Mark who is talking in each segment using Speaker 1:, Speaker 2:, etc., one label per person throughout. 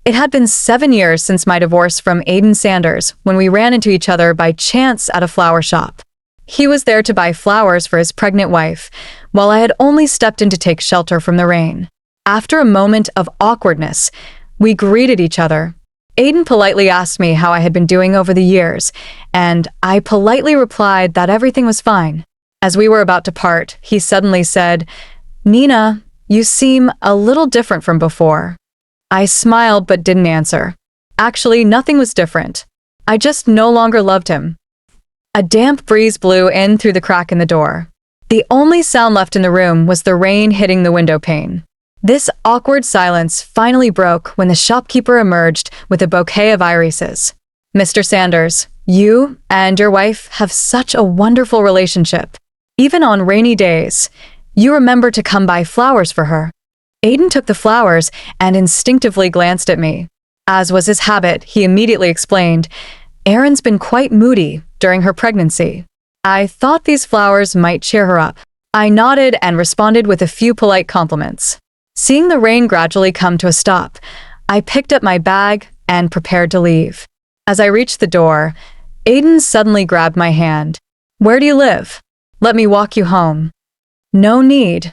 Speaker 1: It had been 7 years since my divorce from Aiden Sanders when we ran into each other by chance at a flower shop. He was there to buy flowers for his pregnant wife, while I had only stepped in to take shelter from the rain. After a moment of awkwardness, we greeted each other. Aiden politely asked me how I had been doing over the years, and I politely replied that everything was fine. As we were about to part, he suddenly said, "Nina, you seem a little different from before." I smiled but didn't answer. Actually, nothing was different. I just no longer loved him. A damp breeze blew in through the crack in the door. The only sound left in the room was the rain hitting the window pane. This awkward silence finally broke when the shopkeeper emerged with a bouquet of irises. "Mr. Sanders, you and your wife have such a wonderful relationship. Even on rainy days, you remember to come buy flowers for her." Aiden took the flowers and instinctively glanced at me. As was his habit, he immediately explained, "Erin's been quite moody during her pregnancy. I thought these flowers might cheer her up." I nodded and responded with a few polite compliments. Seeing the rain gradually come to a stop, I picked up my bag and prepared to leave. As I reached the door, Aiden suddenly grabbed my hand. "Where do you live? Let me walk you home." "No need,"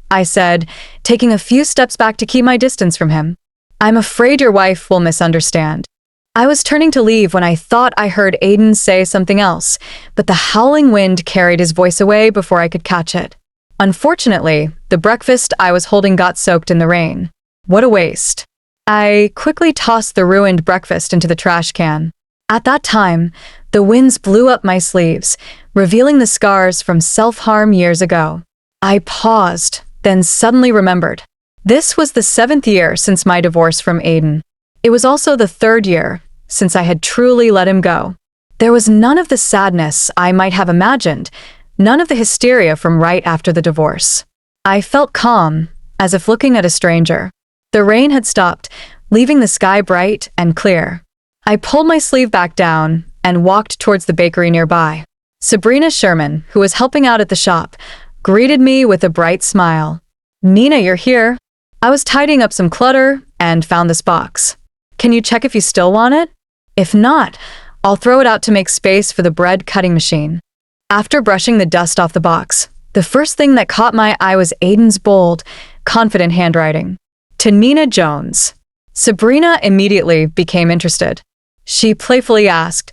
Speaker 1: I said, taking a few steps back to keep my distance from him. "I'm afraid your wife will misunderstand." I was turning to leave when I thought I heard Aiden say something else, but the howling wind carried his voice away before I could catch it. Unfortunately, the breakfast I was holding got soaked in the rain. What a waste. I quickly tossed the ruined breakfast into the trash can. At that time, the winds blew up my sleeves, revealing the scars from self-harm years ago. I paused, then suddenly remembered. This was the 7th year since my divorce from Aiden. It was also the 3rd year since I had truly let him go. There was none of the sadness I might have imagined, none of the hysteria from right after the divorce. I felt calm, as if looking at a stranger. The rain had stopped, leaving the sky bright and clear. I pulled my sleeve back down and walked towards the bakery nearby. Sabrina Sherman, who was helping out at the shop, greeted me with a bright smile. "Nina, you're here." I was tidying up some clutter and found this box. "Can you check if you still want it? If not, I'll throw it out to make space for the bread cutting machine." After brushing the dust off the box, the first thing that caught my eye was Aiden's bold, confident handwriting. "To Nina Jones." Sabrina immediately became interested. She playfully asked,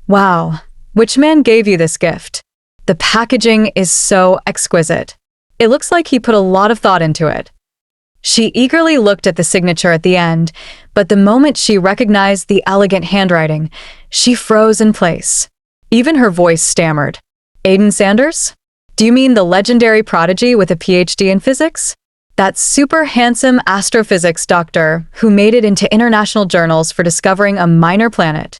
Speaker 1: "Wow, which man gave you this gift? The packaging is so exquisite. It looks like he put a lot of thought into it." She eagerly looked at the signature at the end, but the moment she recognized the elegant handwriting, she froze in place. Even her voice stammered. "Aiden Sanders? Do you mean the legendary prodigy with a PhD in physics? That super handsome astrophysics doctor who made it into international journals for discovering a minor planet?"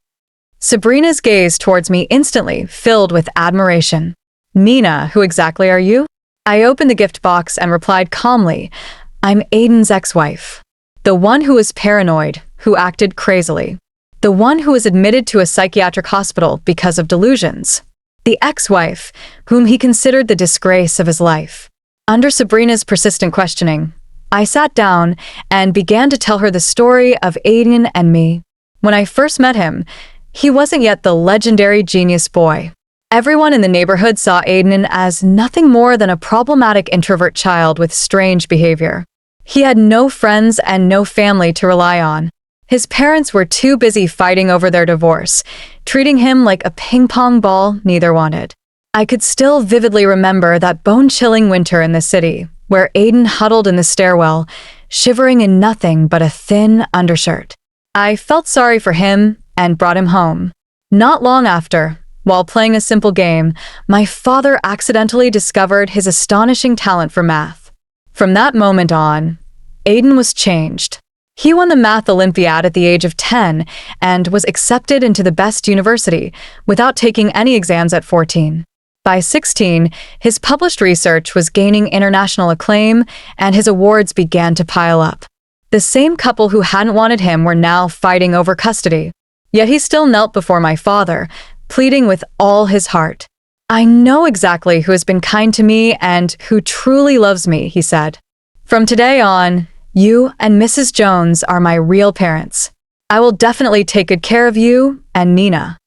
Speaker 1: Sabrina's gaze towards me instantly filled with admiration. "Nina, who exactly are you?" I opened the gift box and replied calmly, "I'm Aiden's ex-wife. The one who was paranoid, who acted crazily. The one who was admitted to a psychiatric hospital because of delusions. The ex-wife, whom he considered the disgrace of his life." Under Sabrina's persistent questioning, I sat down and began to tell her the story of Aiden and me. When I first met him, he wasn't yet the legendary genius boy. Everyone in the neighborhood saw Aiden as nothing more than a problematic introvert child with strange behavior. He had no friends and no family to rely on. His parents were too busy fighting over their divorce, treating him like a ping-pong ball neither wanted. I could still vividly remember that bone-chilling winter in the city, where Aiden huddled in the stairwell, shivering in nothing but a thin undershirt. I felt sorry for him and brought him home. Not long after, while playing a simple game, my father accidentally discovered his astonishing talent for math. From that moment on, Aiden was changed. He won the Math Olympiad at the age of 10 and was accepted into the best university without taking any exams at 14. By 16, his published research was gaining international acclaim and his awards began to pile up. The same couple who hadn't wanted him were now fighting over custody. Yet he still knelt before my father, pleading with all his heart. "I know exactly who has been kind to me and who truly loves me," he said. "From today on, You and Mrs. Jones are my real parents. I will definitely take good care of you and Nina."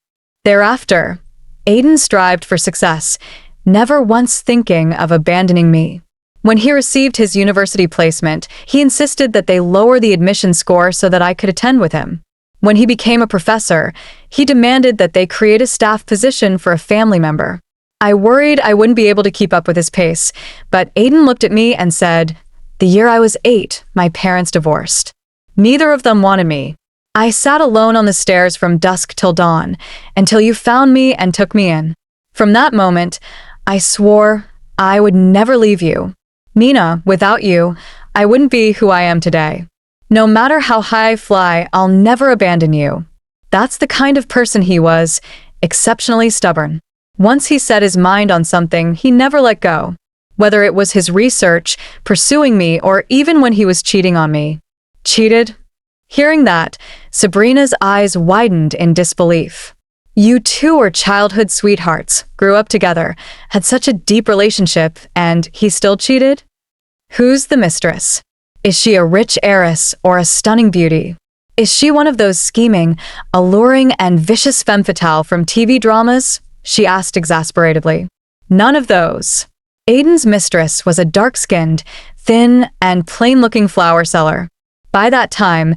Speaker 1: Thereafter, Aiden strived for success, never once thinking of abandoning me. When he received his university placement, he insisted that they lower the admission score so that I could attend with him. When he became a professor, he demanded that they create a staff position for a family member. I worried I wouldn't be able to keep up with his pace, but Aiden looked at me and said, "The year I was 8, my parents divorced. Neither of them wanted me. I sat alone on the stairs from dusk till dawn, until you found me and took me in. From that moment, I swore I would never leave you. Nina, without you, I wouldn't be who I am today. No matter how high I fly, I'll never abandon you." That's the kind of person he was, exceptionally stubborn. Once he set his mind on something, he never let go. Whether it was his research, pursuing me, or even when he was cheating on me. Cheated? Hearing that, Sabrina's eyes widened in disbelief. You two were childhood sweethearts, grew up together, had such a deep relationship, and he still cheated? Who's the mistress? Is she a rich heiress or a stunning beauty? Is she one of those scheming, alluring, and vicious femme fatale from TV dramas? She asked exasperatedly. None of those. Aiden's mistress was a dark-skinned, thin, and plain-looking flower seller. By that time,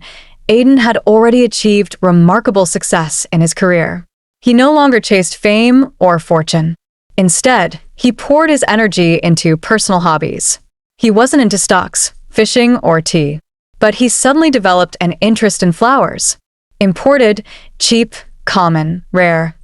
Speaker 1: Aiden had already achieved remarkable success in his career. He no longer chased fame or fortune. Instead, he poured his energy into personal hobbies. He wasn't into stocks, fishing, or tea. But he suddenly developed an interest in flowers. Imported, cheap, common, rare.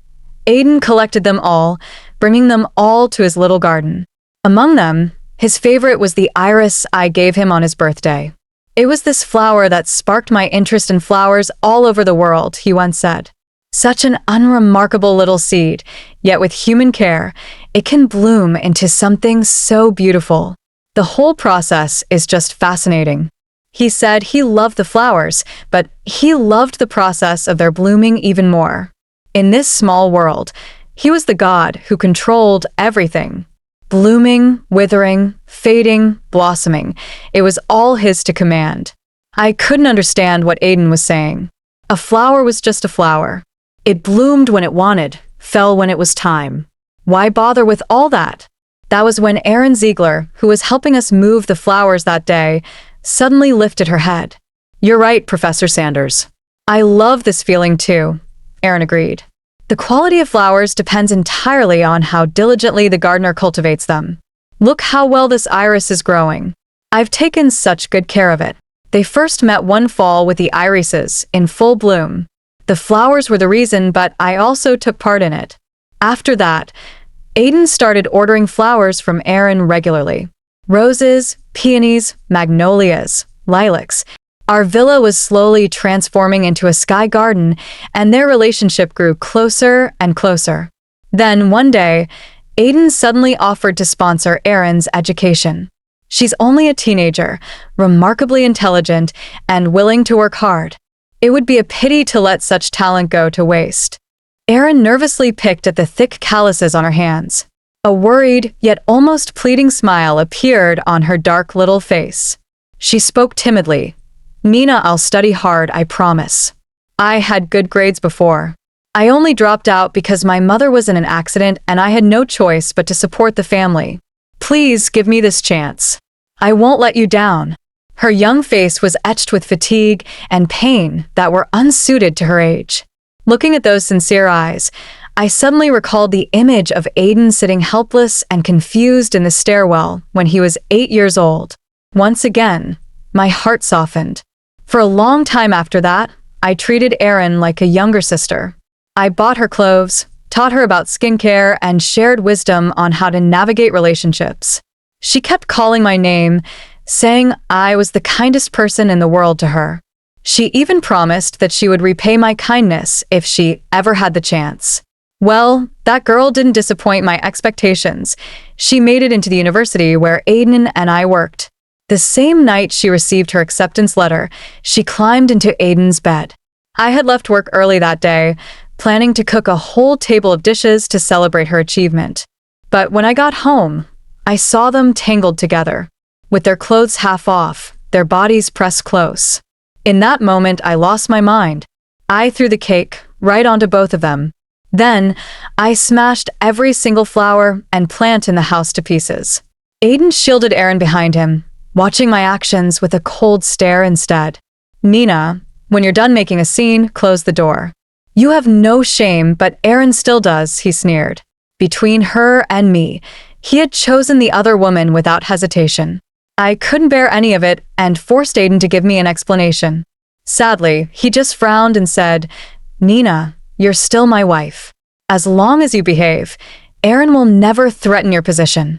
Speaker 1: Aiden collected them all, bringing them all to his little garden. Among them, his favorite was the iris I gave him on his birthday. "It was this flower that sparked my interest in flowers all over the world," he once said. "Such an unremarkable little seed, yet with human care, it can bloom into something so beautiful. The whole process is just fascinating." He said he loved the flowers, but he loved the process of their blooming even more. In this small world, he was the god who controlled everything. Blooming, withering, fading, blossoming. It was all his to command. I couldn't understand what Aiden was saying. A flower was just a flower. It bloomed when it wanted, fell when it was time. Why bother with all that? That was when Erin Ziegler, who was helping us move the flowers that day, suddenly lifted her head. "You're right, Professor Sanders. I love this feeling too," Erin agreed. "The quality of flowers depends entirely on how diligently the gardener cultivates them. Look how well this iris is growing. I've taken such good care of it. They first met one fall with the irises in full bloom. The flowers were the reason, but I also took part in it." After that, Aiden started ordering flowers from Erin regularly. Roses, peonies, magnolias, lilacs. Our villa was slowly transforming into a sky garden, and their relationship grew closer and closer. Then, one day, Aiden suddenly offered to sponsor Erin's education. She's only a teenager, remarkably intelligent, and willing to work hard. It would be a pity to let such talent go to waste. Erin nervously picked at the thick calluses on her hands. A worried, yet almost pleading smile appeared on her dark little face. She spoke timidly. "Nina, I'll study hard, I promise. I had good grades before. I only dropped out because my mother was in an accident and I had no choice but to support the family. Please give me this chance. I won't let you down." Her young face was etched with fatigue and pain that were unsuited to her age. Looking at those sincere eyes, I suddenly recalled the image of Aiden sitting helpless and confused in the stairwell when he was 8 years old. Once again, my heart softened. For a long time after that, I treated Erin like a younger sister. I bought her clothes, taught her about skincare, and shared wisdom on how to navigate relationships. She kept calling my name, saying I was the kindest person in the world to her. She even promised that she would repay my kindness if she ever had the chance. Well, that girl didn't disappoint my expectations. She made it into the university where Aiden and I worked. The same night she received her acceptance letter, she climbed into Aiden's bed. I had left work early that day, planning to cook a whole table of dishes to celebrate her achievement. But when I got home, I saw them tangled together. With their clothes half off, their bodies pressed close. In that moment, I lost my mind. I threw the cake right onto both of them. Then, I smashed every single flower and plant in the house to pieces. Aiden shielded Aaron behind him, watching my actions with a cold stare instead. "Nina, when you're done making a scene, close the door." "You have no shame, but Aaron still does," he sneered. Between her and me, he had chosen the other woman without hesitation. I couldn't bear any of it and forced Aiden to give me an explanation. Sadly, he just frowned and said, "Nina, you're still my wife. As long as you behave, Aaron will never threaten your position."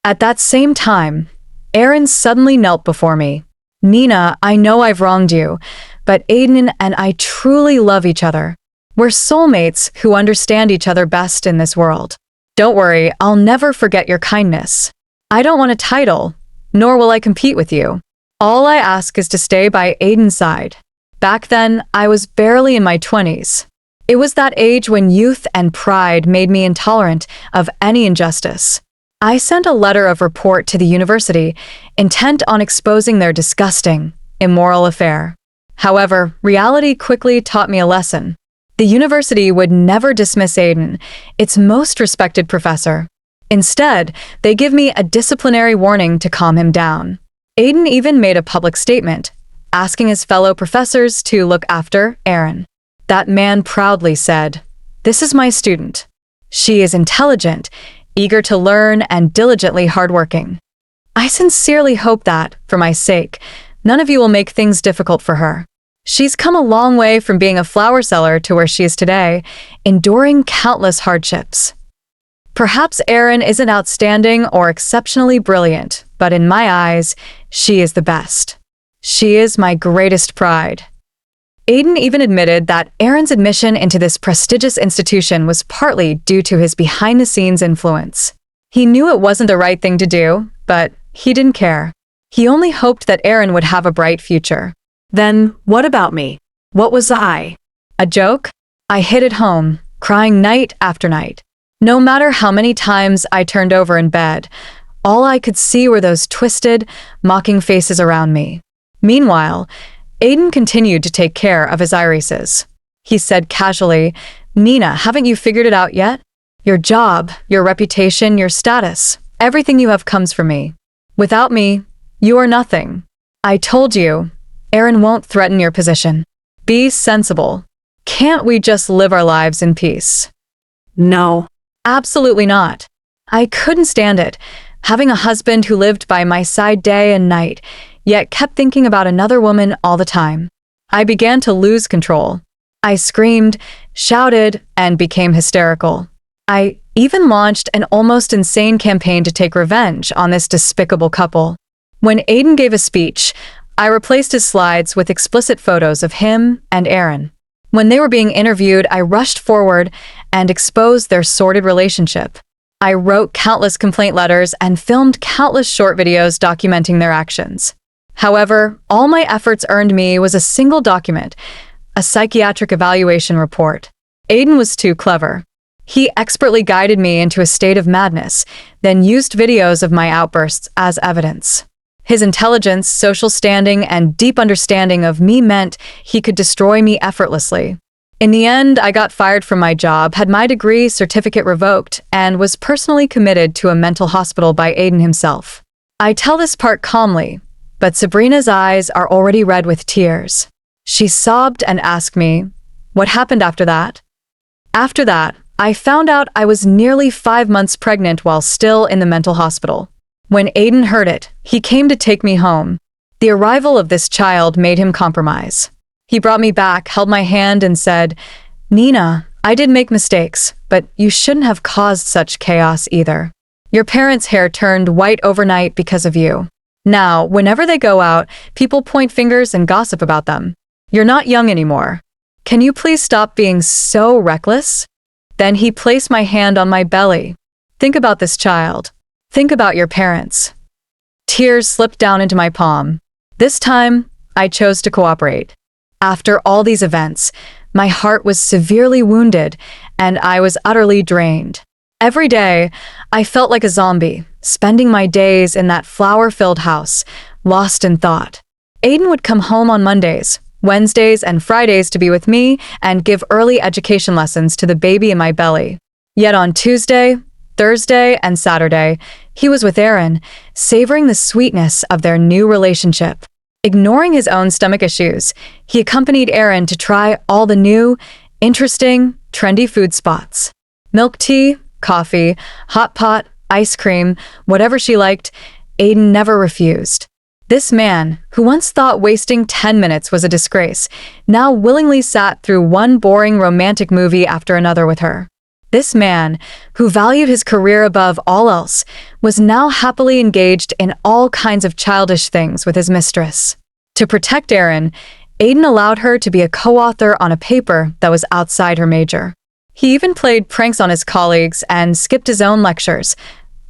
Speaker 1: At that same time, Aaron suddenly knelt before me. "Nina, I know I've wronged you, but Aiden and I truly love each other. We're soulmates who understand each other best in this world. Don't worry, I'll never forget your kindness. I don't want a title, nor will I compete with you. All I ask is to stay by Aiden's side." Back then, I was barely in my 20s. It was that age when youth and pride made me intolerant of any injustice. I sent a letter of report to the university, intent on exposing their disgusting, immoral affair. However, reality quickly taught me a lesson. The university would never dismiss Aiden, its most respected professor. Instead, they give me a disciplinary warning to calm him down. Aiden even made a public statement, asking his fellow professors to look after Aaron. That man proudly said, "This is my student. She is intelligent, eager to learn, and diligently hardworking. I sincerely hope that, for my sake, none of you will make things difficult for her. She's come a long way from being a flower seller to where she is today, enduring countless hardships. Perhaps Aaron isn't outstanding or exceptionally brilliant, but in my eyes, she is the best. She is my greatest pride." Aiden even admitted that Aaron's admission into this prestigious institution was partly due to his behind-the-scenes influence. He knew it wasn't the right thing to do, but he didn't care. He only hoped that Aaron would have a bright future. Then, what about me? What was I? A joke? I hit it home, crying night after night. No matter how many times I turned over in bed, all I could see were those twisted, mocking faces around me. Meanwhile, Aiden continued to take care of his irises. He said casually, "Nina, haven't you figured it out yet? Your job, your reputation, your status, everything you have comes from me. Without me, you are nothing. I told you, Aaron won't threaten your position. Be sensible. Can't we just live our lives in peace?" No. Absolutely not. I couldn't stand it, having a husband who lived by my side day and night, yet kept thinking about another woman all the time. I began to lose control. I screamed, shouted, and became hysterical. I even launched an almost insane campaign to take revenge on this despicable couple. When Aiden gave a speech, I replaced his slides with explicit photos of him and Aaron. When they were being interviewed, I rushed forward and exposed their sordid relationship. I wrote countless complaint letters and filmed countless short videos documenting their actions. However, all my efforts earned me was a single document, a psychiatric evaluation report. Aiden was too clever. He expertly guided me into a state of madness, then used videos of my outbursts as evidence. His intelligence, social standing, and deep understanding of me meant he could destroy me effortlessly. In the end, I got fired from my job, had my degree certificate revoked, and was personally committed to a mental hospital by Aiden himself. I tell this part calmly, but Sabrina's eyes are already red with tears. She sobbed and asked me, "What happened after that?" After that, I found out I was nearly 5 months pregnant while still in the mental hospital. When Aiden heard it, he came to take me home. The arrival of this child made him compromise. He brought me back, held my hand, and said, "Nina, I did make mistakes, but you shouldn't have caused such chaos either. Your parents' hair turned white overnight because of you. Now, whenever they go out, people point fingers and gossip about them. You're not young anymore. Can you please stop being so reckless?" Then he placed my hand on my belly. "Think about this child. Think about your parents." Tears slipped down into my palm. This time, I chose to cooperate. After all these events, my heart was severely wounded, and I was utterly drained. Every day, I felt like a zombie, spending my days in that flower-filled house, lost in thought. Aiden would come home on Mondays, Wednesdays, and Fridays to be with me and give early education lessons to the baby in my belly. Yet on Tuesday, Thursday, and Saturday, he was with Erin, savoring the sweetness of their new relationship. Ignoring his own stomach issues, he accompanied Erin to try all the new, interesting, trendy food spots. Milk tea, coffee, hot pot, ice cream, whatever she liked, Aiden never refused. This man, who once thought wasting 10 minutes was a disgrace, now willingly sat through one boring romantic movie after another with her. This man, who valued his career above all else, was now happily engaged in all kinds of childish things with his mistress. To protect Erin, Aiden allowed her to be a co-author on a paper that was outside her major. He even played pranks on his colleagues and skipped his own lectures,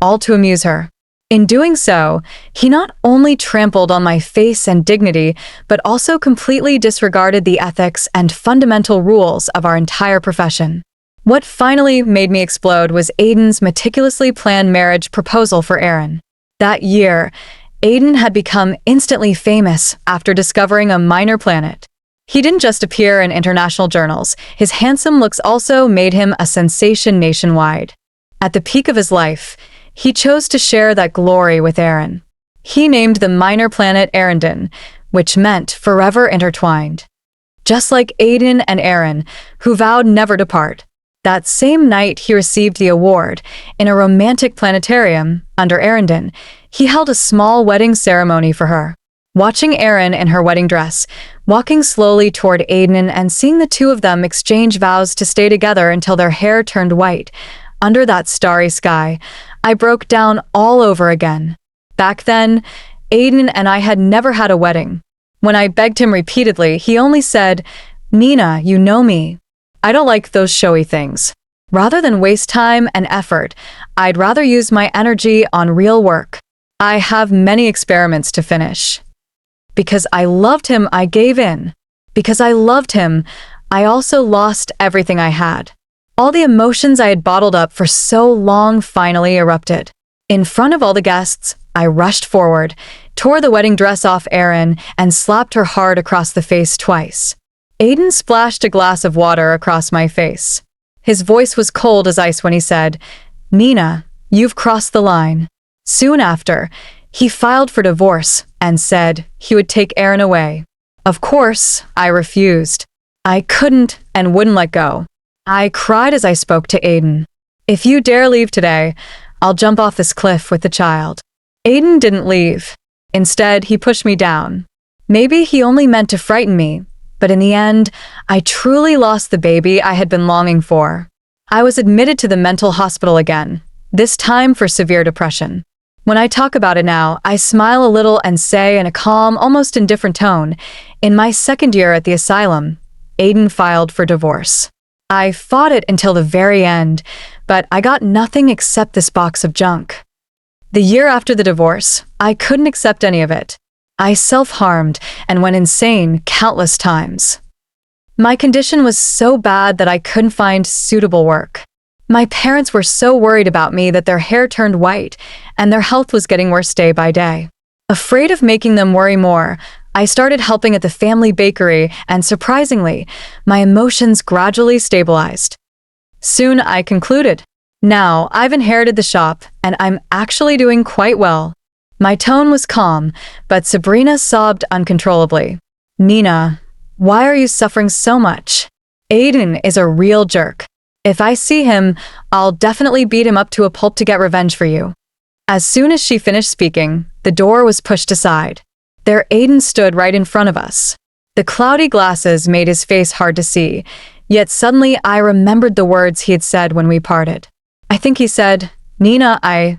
Speaker 1: all to amuse her. In doing so, he not only trampled on my face and dignity, but also completely disregarded the ethics and fundamental rules of our entire profession. What finally made me explode was Aiden's meticulously planned marriage proposal for Erin. That year, Aiden had become instantly famous after discovering a minor planet. He didn't just appear in international journals, his handsome looks also made him a sensation nationwide. At the peak of his life, he chose to share that glory with Erin. He named the minor planet Arendon, which meant forever intertwined. Just like Aiden and Erin, who vowed never to part. That same night he received the award, in a romantic planetarium under Arendon, he held a small wedding ceremony for her. Watching Erin in her wedding dress, walking slowly toward Aiden and seeing the two of them exchange vows to stay together until their hair turned white, under that starry sky, I broke down all over again. Back then, Aiden and I had never had a wedding. When I begged him repeatedly, he only said, "Nina, you know me. I don't like those showy things. Rather than waste time and effort, I'd rather use my energy on real work. I have many experiments to finish." Because I loved him, I gave in. Because I loved him, I also lost everything I had. All the emotions I had bottled up for so long finally erupted. In front of all the guests, I rushed forward, tore the wedding dress off Erin, and slapped her hard across the face twice. Aiden splashed a glass of water across my face. His voice was cold as ice when he said, "Nina, you've crossed the line." Soon after, he filed for divorce and said he would take Erin away. Of course, I refused. I couldn't and wouldn't let go. I cried as I spoke to Aiden. "If you dare leave today, I'll jump off this cliff with the child." Aiden didn't leave. Instead, he pushed me down. Maybe he only meant to frighten me, but in the end, I truly lost the baby I had been longing for. I was admitted to the mental hospital again, this time for severe depression. When I talk about it now, I smile a little and say in a calm, almost indifferent tone, in my second year at the asylum, Aiden filed for divorce. I fought it until the very end, but I got nothing except this box of junk. The year after the divorce, I couldn't accept any of it. I self-harmed and went insane countless times. My condition was so bad that I couldn't find suitable work. My parents were so worried about me that their hair turned white, and their health was getting worse day by day. Afraid of making them worry more, I started helping at the family bakery, and surprisingly, my emotions gradually stabilized. Soon I concluded. Now I've inherited the shop, and I'm actually doing quite well. My tone was calm, but Sabrina sobbed uncontrollably. "Nina, why are you suffering so much? Aiden is a real jerk. If I see him, I'll definitely beat him up to a pulp to get revenge for you." As soon as she finished speaking, the door was pushed aside. There Aiden stood right in front of us. The cloudy glasses made his face hard to see, yet suddenly I remembered the words he had said when we parted. I think he said, "Nina, I